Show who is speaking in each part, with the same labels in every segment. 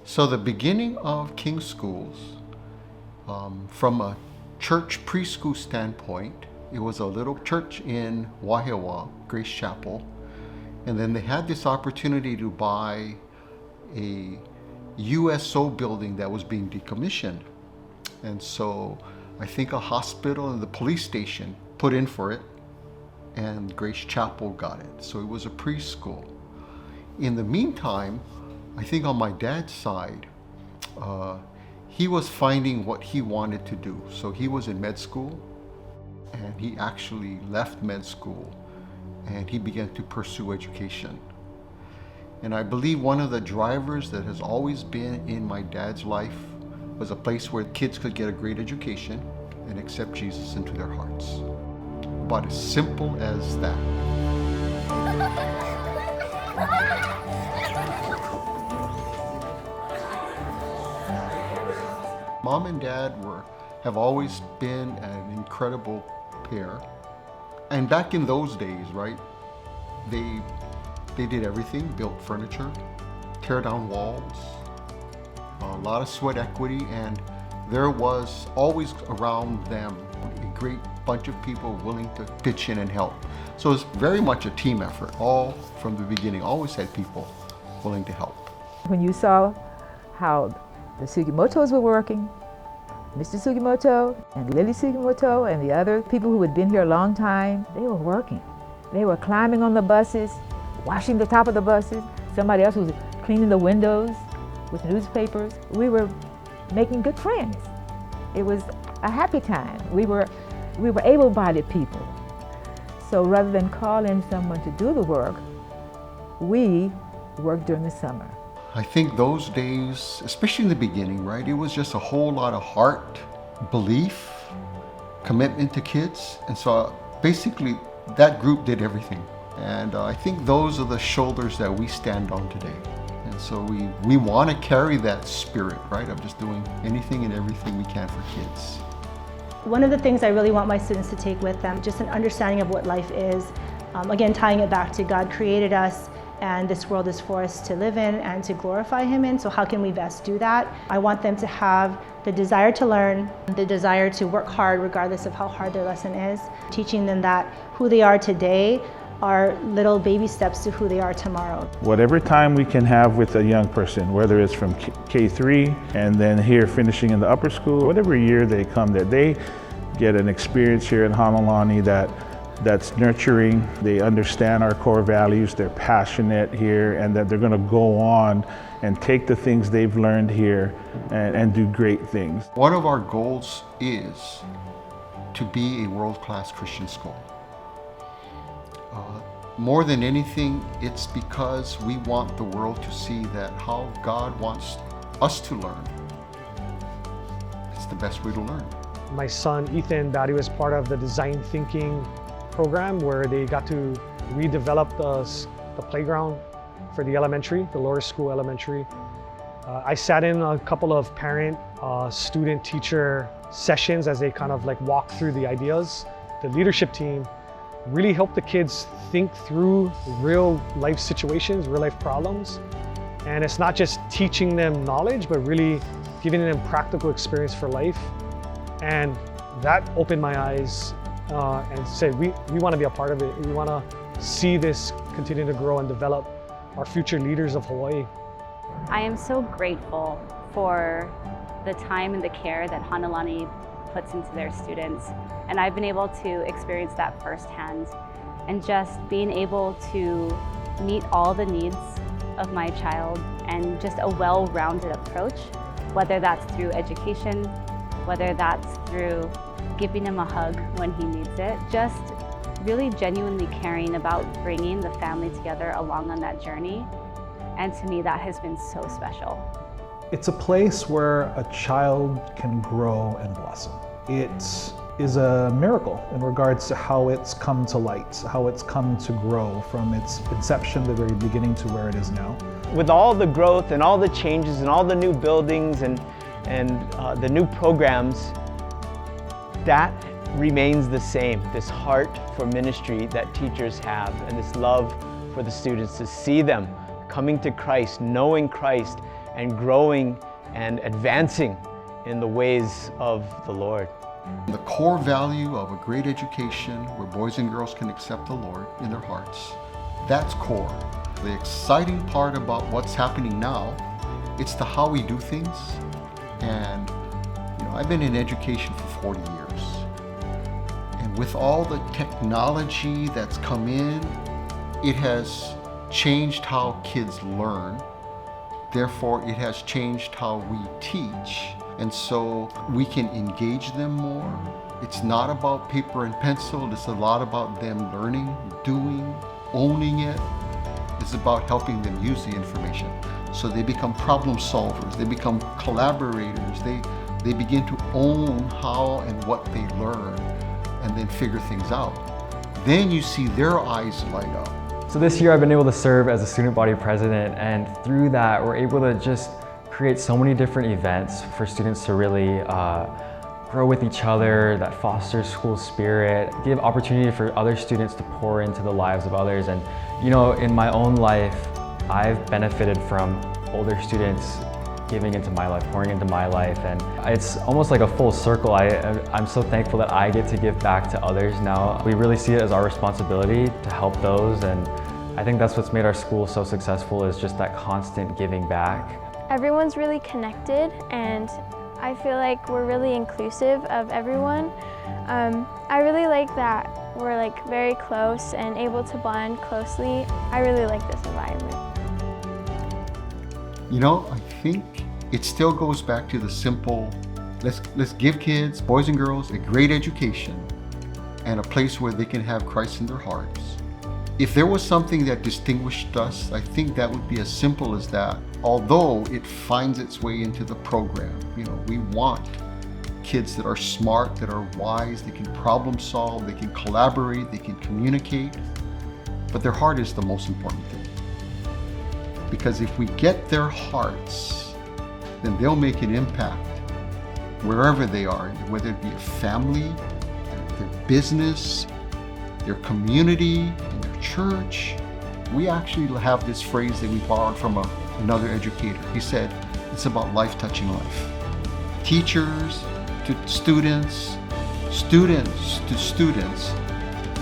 Speaker 1: So the beginning of King Schools, from a church preschool standpoint, it was a little church in Wahiawa, Grace Chapel, and then they had this opportunity to buy a USO building that was being decommissioned. And so I think a hospital and the police station put in for it, and Grace Chapel got it. So it was a preschool. In the meantime, I think on my dad's side, he was finding what he wanted to do. So he was in med school, and he actually left med school and he began to pursue education. And I believe one of the drivers that has always been in my dad's life was a place where kids could get a great education and accept Jesus into their hearts. About as simple as that. Mom and Dad have always been an incredible pair. And back in those days, right, they did everything, built furniture, tear down walls, a lot of sweat equity, and there was always around them a great bunch of people willing to pitch in and help. So it's very much a team effort, all from the beginning, always had people willing to help.
Speaker 2: When you saw how the Sugimotos were working, Mr. Sugimoto and Lily Sugimoto and the other people who had been here a long time, they were working. They were climbing on the buses, washing the top of the buses. Somebody else was cleaning the windows with newspapers. We were making good friends. It was a happy time. We were able-bodied people. So rather than call in someone to do the work, we worked during the summer.
Speaker 1: I think those days, especially in the beginning, right, it was just a whole lot of heart, belief, commitment to kids. And so basically that group did everything. And I think those are the shoulders that we stand on today. And so we want to carry that spirit, right, of just doing anything and everything we can for kids.
Speaker 3: One of the things I really want my students to take with them, just an understanding of what life is. Again, tying it back to God created us, and this world is for us to live in and to glorify Him in. So how can we best do that? I want them to have the desire to learn, the desire to work hard regardless of how hard their lesson is, teaching them that who they are today are little baby steps to who they are tomorrow.
Speaker 4: Whatever time we can have with a young person, whether it's from K3 and then here finishing in the upper school, whatever year they come, that they get an experience here in Hanalani that's nurturing. They understand our core values, they're passionate here, and that they're going to go on and take the things they've learned here and do great things.
Speaker 1: One of our goals is to be a world-class Christian school. More than anything, it's because we want the world to see that how God wants us to learn. It's the best way to learn.
Speaker 5: My son, Ethan, that he was part of the design thinking program where they got to redevelop the playground for the elementary, the lower school elementary. I sat in a couple of parent, student, teacher sessions as they kind of like walked through the ideas. The leadership team really helped the kids think through real life situations, real life problems. And it's not just teaching them knowledge, but really giving them practical experience for life. And that opened my eyes and said, we want to be a part of it. We want to see this continue to grow and develop our future leaders of Hawaii.
Speaker 6: I am so grateful for the time and the care that Hanalani puts into their students. And I've been able to experience that firsthand. And just being able to meet all the needs of my child and just a well-rounded approach, whether that's through education, whether that's through giving him a hug when he needs it, just really genuinely caring about bringing the family together along on that journey. And to me, that has been so special.
Speaker 7: It's a place where a child can grow and blossom. It is a miracle in regards to how it's come to light, how it's come to grow from its inception, the very beginning, to where it is now.
Speaker 8: With all the growth and all the changes and all the new buildings and the new programs, that remains the same. This heart for ministry that teachers have and this love for the students, to see them coming to Christ, knowing Christ, and growing and advancing in the ways of the Lord.
Speaker 1: The core value of a great education where boys and girls can accept the Lord in their hearts, that's core. The exciting part about what's happening now, it's the how we do things. And I've been in education for 40 years. And with all the technology that's come in, it has changed how kids learn. Therefore, it has changed how we teach. And so we can engage them more. It's not about paper and pencil. It's a lot about them learning, doing, owning it. It's about helping them use the information. So they become problem solvers. They become collaborators. They begin to own how and what they learn and then figure things out. Then you see their eyes light up.
Speaker 9: So this year I've been able to serve as a student body president, and through that we're able to just create so many different events for students to really grow with each other, that fosters school spirit, give opportunity for other students to pour into the lives of others. And in my own life, I've benefited from older students giving into my life, pouring into my life, and it's almost like a full circle. I'm so thankful that I get to give back to others now. We really see it as our responsibility to help those, and I think that's what's made our school so successful, is just that constant giving back.
Speaker 10: Everyone's really connected, and I feel like we're really inclusive of everyone. I really like that we're very close and able to bond closely. I really like this environment.
Speaker 1: I think it still goes back to the simple, let's give kids, boys and girls, a great education and a place where they can have Christ in their hearts. If there was something that distinguished us, I think that would be as simple as that, although it finds its way into the program. We want kids that are smart, that are wise, they can problem solve, they can collaborate, they can communicate, but their heart is the most important thing. Because if we get their hearts, then they'll make an impact wherever they are, whether it be a family, their business, their community, in their church. We actually have this phrase that we borrowed from another educator. He said, it's about life touching life. Teachers to students, students to students,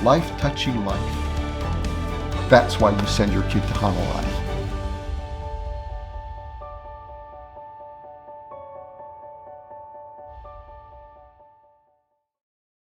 Speaker 1: life touching life. That's why you send your kid to Hanalani.